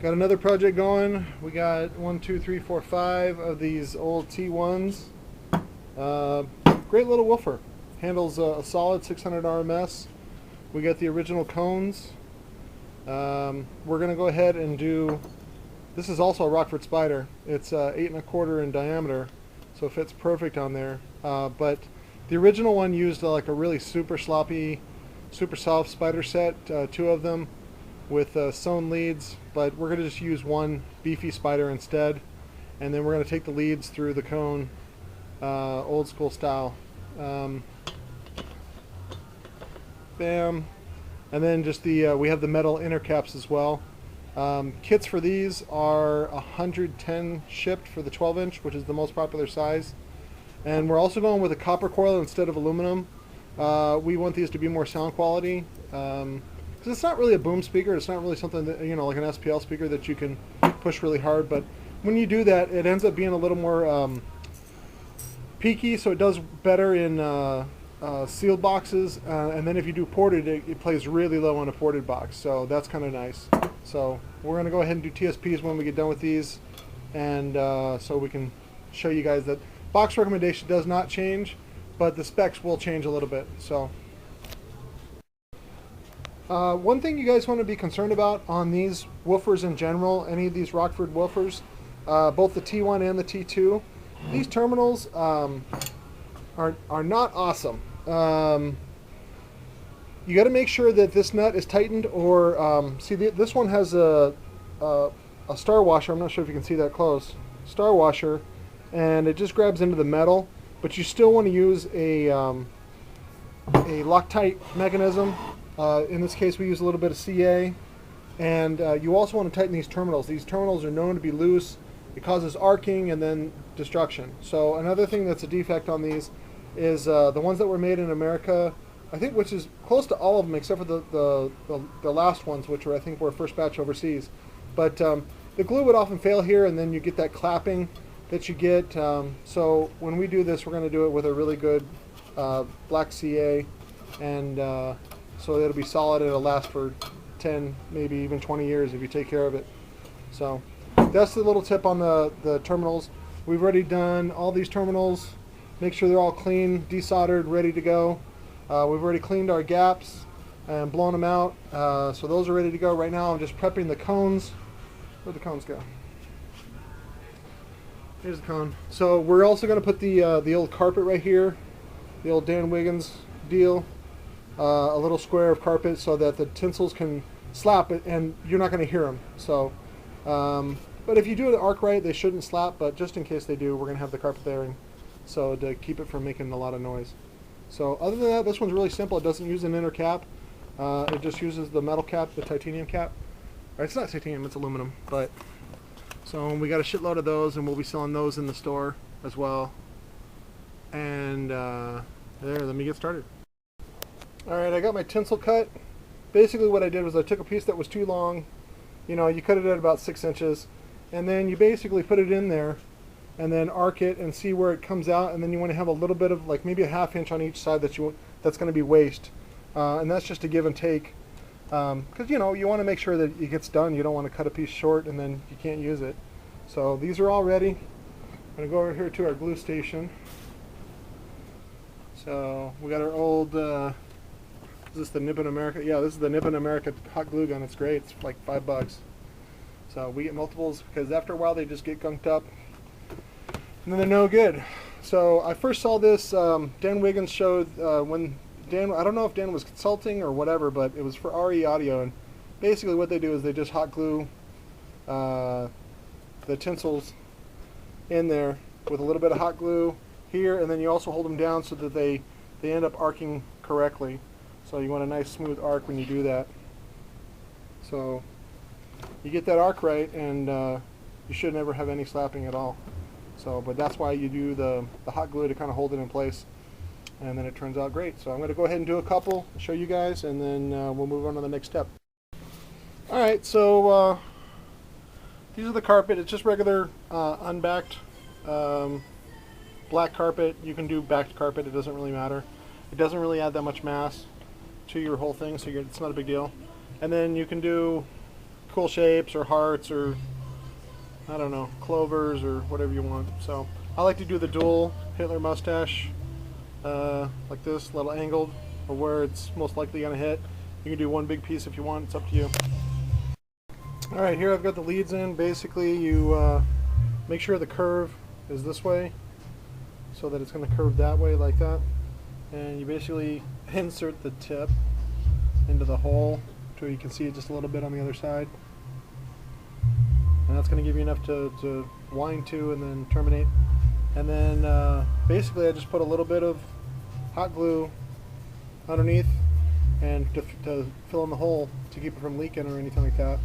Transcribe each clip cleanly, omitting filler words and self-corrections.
Got another project going. We got 1, 2, 3, 4, 5 of these old T1s. Great little woofer. Handles a solid 600 RMS. We got the original cones. We're going to go ahead and do, this is also a Rockford Spider. It's 8 1/4 in diameter, so it fits perfect on there. But the original one used like a really super sloppy, super soft spider set, 2 of them with sewn leads, but we're going to just use one beefy spider instead, and then we're going to take the leads through the cone, old school style. Bam. And then just the we have the metal inner caps as well. Kits for these are 110 shipped for the 12-inch, which is the most popular size. And we're also going with a copper coil instead of aluminum. We want these to be more sound quality, because it's not really a boom speaker. It's not really something that, you know, like an SPL speaker that you can push really hard. But when you do that, it ends up being a little more peaky, so it does better in sealed boxes. And then if you do ported, it plays really low on a ported box. So that's kind of nice. So we're going to go ahead and do TSPs when we get done with these, and so we can show you guys that box recommendation does not change, but the specs will change a little bit. So one thing you guys want to be concerned about on these woofers in general, any of these Rockford woofers, both the T1 and the T2, these terminals are not awesome. You got to make sure that this nut is tightened, or see, this one has a star washer. I'm not sure if you can see that close. Star washer, and it just grabs into the metal, but you still want to use a Loctite mechanism. In this case, we use a little bit of CA, and you also want to tighten these terminals. These terminals are known to be loose. It causes arcing and then destruction. So another thing that's a defect on these is the ones that were made in America, I think, which is close to all of them except for the last ones, which were, I think, were first batch overseas. But the glue would often fail here, and then you get that clapping that you get. So when we do this, we're going to do it with a really good black CA, and so it'll be solid. It'll last for 10, maybe even 20 years if you take care of it. So that's the little tip on the terminals. We've already done all these terminals. Make sure they're all clean, desoldered, ready to go. We've already cleaned our gaps and blown them out, so those are ready to go. Right now I'm just prepping the cones. Where'd the cones go? Here's the cone. So we're also going to put the old carpet right here, the old Dan Wiggins deal, a little square of carpet so that the tinsels can slap it and you're not going to hear them. So, but if you do the arc right, they shouldn't slap, but just in case they do, we're going to have the carpet there, and so to keep it from making a lot of noise. So other than that, this one's really simple. It doesn't use an inner cap. It just uses the metal cap, the titanium cap. Or it's not titanium, it's aluminum. But so we got a shitload of those, and we'll be selling those in the store as well. And there, let me get started. All right, I got my tinsel cut. Basically what I did was I took a piece that was too long. You know, you cut it at about 6 inches, and then you basically put it in there and then arc it and see where it comes out, and then you want to have a little bit of, like, maybe a ½ inch on each side that's going to be waste, and that's just a give and take, because you know, you want to make sure that it gets done. You don't want to cut a piece short and then you can't use it. So these are all ready. I'm going to go over here to our glue station. So we got our old is this the Nippon America? Yeah, this is the Nippon America hot glue gun. It's great. It's like $5. So we get multiples because after a while they just get gunked up and then they're no good. So I first saw this, Dan Wiggins showed when Dan, I don't know if Dan was consulting or whatever, but it was for RE Audio, and basically what they do is they just hot glue the tinsels in there with a little bit of hot glue here, and then you also hold them down so that they end up arcing correctly. So you want a nice smooth arc when you do that. So you get that arc right, and you should never have any slapping at all. So, but that's why you do the hot glue to kind of hold it in place, and then it turns out great. So I'm going to go ahead and do a couple, show you guys, and then we'll move on to the next step. Alright, so these are the carpet. It's just regular unbacked black carpet. You can do backed carpet, it doesn't really matter. It doesn't really add that much mass to your whole thing, so it's not a big deal. And then you can do cool shapes or hearts or I don't know, clovers or whatever you want. So I like to do the dual Hitler mustache, like this, little angled, or where it's most likely going to hit. You can do one big piece if you want, it's up to you. Alright, here I've got the leads in. Basically you make sure the curve is this way, so that it's going to curve that way like that. And you basically insert the tip into the hole so you can see it just a little bit on the other side. And that's going to give you enough to wind to and then terminate. And then basically I just put a little bit of hot glue underneath and to fill in the hole to keep it from leaking or anything like that.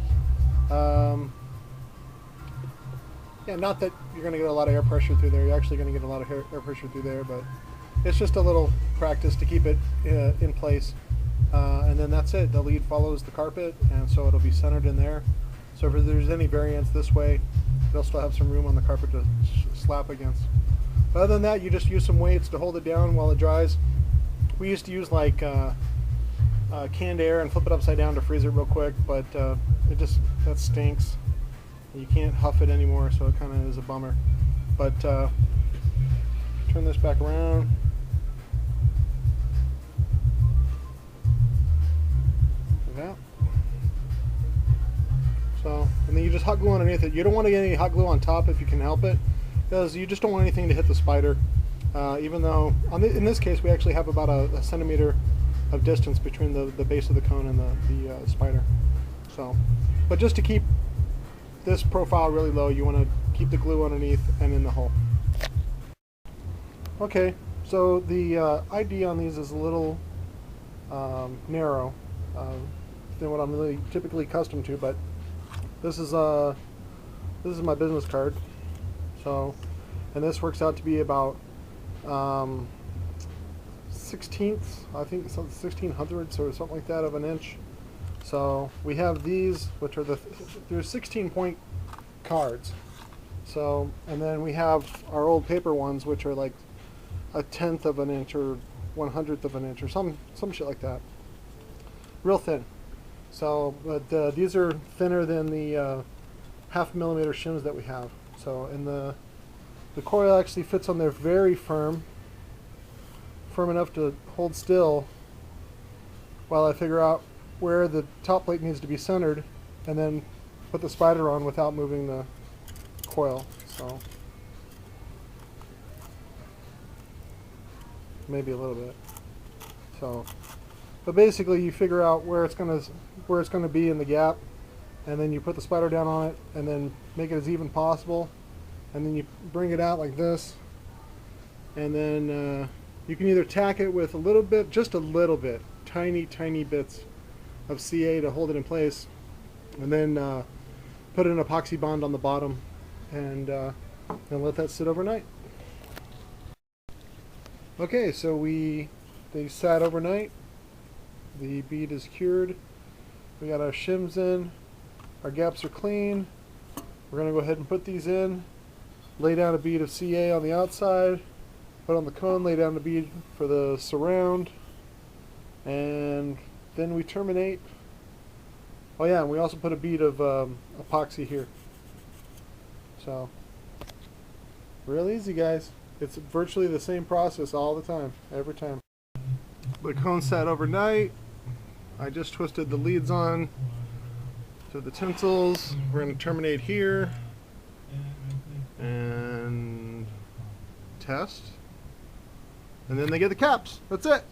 Yeah, not that you're going to get a lot of air pressure through there. You're actually going to get a lot of air pressure through there, but it's just a little practice to keep it in place. And then that's it. The lead follows the carpet, and so it'll be centered in there. So if there's any variance this way, they'll still have some room on the carpet to slap against. But other than that, you just use some weights to hold it down while it dries. We used to use like canned air and flip it upside down to freeze it real quick, but that stinks. You can't huff it anymore, so it kind of is a bummer. But turn this back around. Like that. So, and then you just hot glue underneath it. You don't want to get any hot glue on top if you can help it, because you just don't want anything to hit the spider. Even though, in this case, we actually have about a centimeter of distance between the base of the cone and the spider. So, but just to keep this profile really low, you want to keep the glue underneath and in the hole. Okay, so the ID on these is a little narrow than what I'm really typically accustomed to, but this is my business card. So, and this works out to be about 16th, I think 1600ths or something like that of an inch. So we have these, which are there's 16 point cards. So, and then we have our old paper ones, which are like 1/10 of an inch or 1/100th of an inch or some shit like that. Real thin. So, but these are thinner than the 0.5 millimeter shims that we have. So, and the coil actually fits on there very firm enough to hold still while I figure out where the top plate needs to be centered, and then put the spider on without moving the coil. So maybe a little bit. So, but basically you figure out where it's gonna be in the gap, and then you put the spider down on it, and then make it as even possible, and then you bring it out like this, and then you can either tack it with a little bit, just a little bit, tiny bits of CA to hold it in place, and then put an epoxy bond on the bottom, and let that sit overnight. Okay, so they sat overnight. The bead is cured. We got our shims in. Our gaps are clean. We're going to go ahead and put these in. Lay down a bead of CA on the outside. Put on the cone, lay down the bead for the surround, and then we terminate. Oh yeah, and we also put a bead of epoxy here. So, real easy, guys. It's virtually the same process all the time, every time. The cone sat overnight. I just twisted the leads on to the tinsels. We're going to terminate here and test. And then they get the caps. That's it.